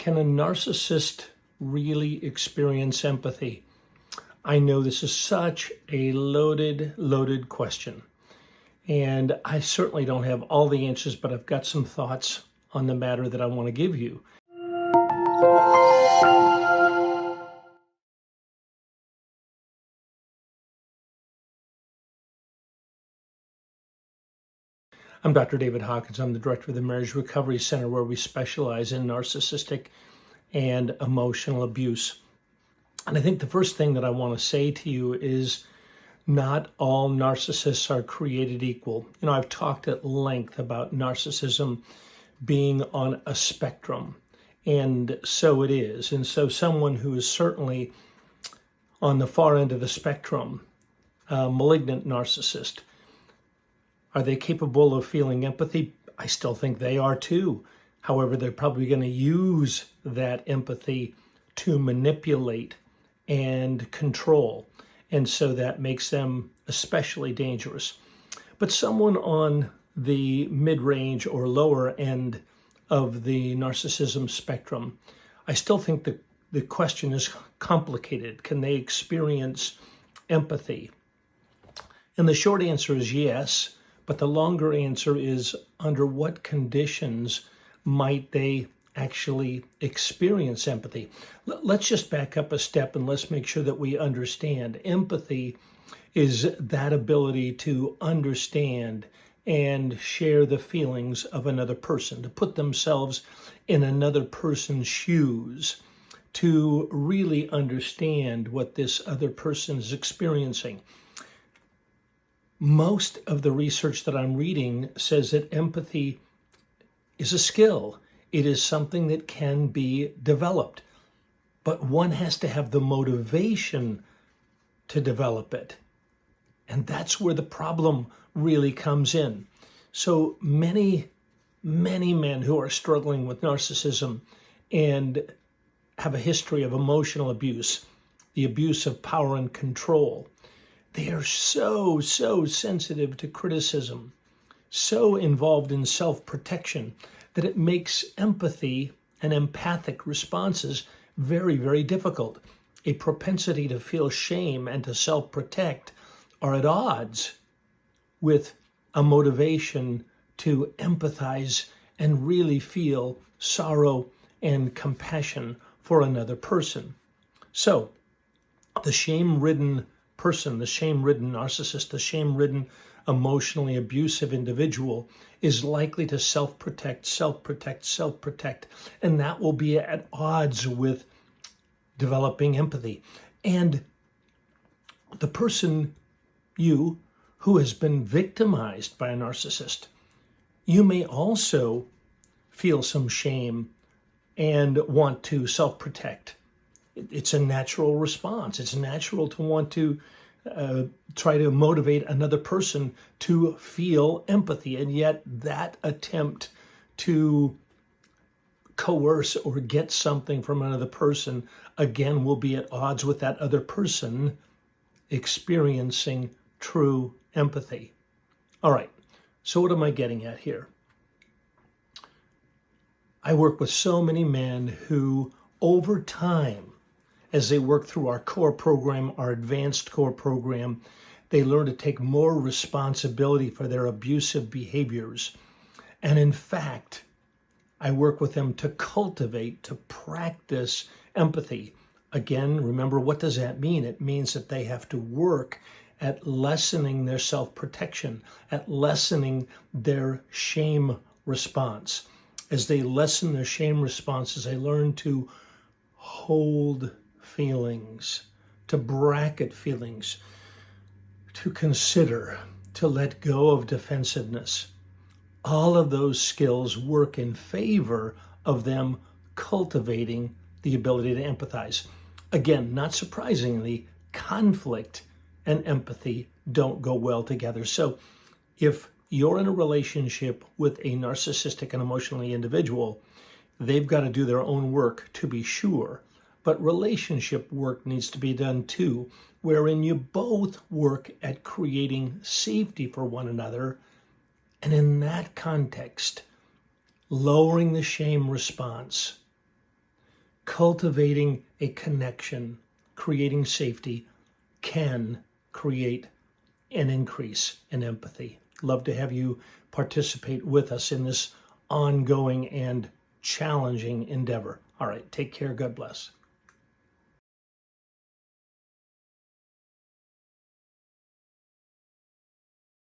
Can a narcissist really experience empathy? I know this is such a loaded question. And I certainly don't have all the answers, but I've got some thoughts on the matter that I want to give you. I'm Dr. David Hawkins. I'm the director of the Marriage Recovery Center, where we specialize in narcissistic and emotional abuse. And I think the first thing that I want to say to you is not all narcissists are created equal. I've talked at length about narcissism being on a spectrum, and so it is. And so someone who is certainly on the far end of the spectrum, a malignant narcissist, are they capable of feeling empathy? I still think they are too. However, they're probably going to use that empathy to manipulate and control. And so that makes them especially dangerous. But someone on the mid-range or lower end of the narcissism spectrum, I still think the question is complicated. Can they experience empathy? And the short answer is yes. But the longer answer is, under what conditions might they actually experience empathy? Let's just back up a step and let's make sure that we understand. Empathy is that ability to understand and share the feelings of another person, to put themselves in another person's shoes, to really understand what this other person is experiencing. Most of the research that I'm reading says that empathy is a skill. It is something that can be developed, but one has to have the motivation to develop it. And that's where the problem really comes in. So many men who are struggling with narcissism and have a history of emotional abuse, the abuse of power and control, they are so sensitive to criticism, so involved in self-protection, that it makes empathy and empathic responses very difficult. A propensity to feel shame and to self-protect are at odds with a motivation to empathize and really feel sorrow and compassion for another person. So, the shame-ridden person, the shame-ridden narcissist, the shame-ridden emotionally abusive individual is likely to self-protect, and that will be at odds with developing empathy. And the person, you, who has been victimized by a narcissist, you may also feel some shame and want to self-protect. It's a natural response. It's natural to want to try to motivate another person to feel empathy. And yet that attempt to coerce or get something from another person, again, will be at odds with that other person experiencing true empathy. All right, so what am I getting at here? I work with so many men who, over time, as they work through our core program, our advanced core program, they learn to take more responsibility for their abusive behaviors. And in fact, I work with them to cultivate, to practice empathy. Again, remember, what does that mean? It means that they have to work at lessening their self-protection, at lessening their shame response. As they lessen their shame responses, they learn to hold feelings, to bracket feelings, to consider, to let go of defensiveness. All of those skills work in favor of them cultivating the ability to empathize. Again, not surprisingly, conflict and empathy don't go well together. So if you're in a relationship with a narcissistic and emotionally individual, they've got to do their own work, to be sure. But relationship work needs to be done too, wherein you both work at creating safety for one another. And in that context, lowering the shame response, cultivating a connection, creating safety can create an increase in empathy. Love to have you participate with us in this ongoing and challenging endeavor. All right, take care. God bless.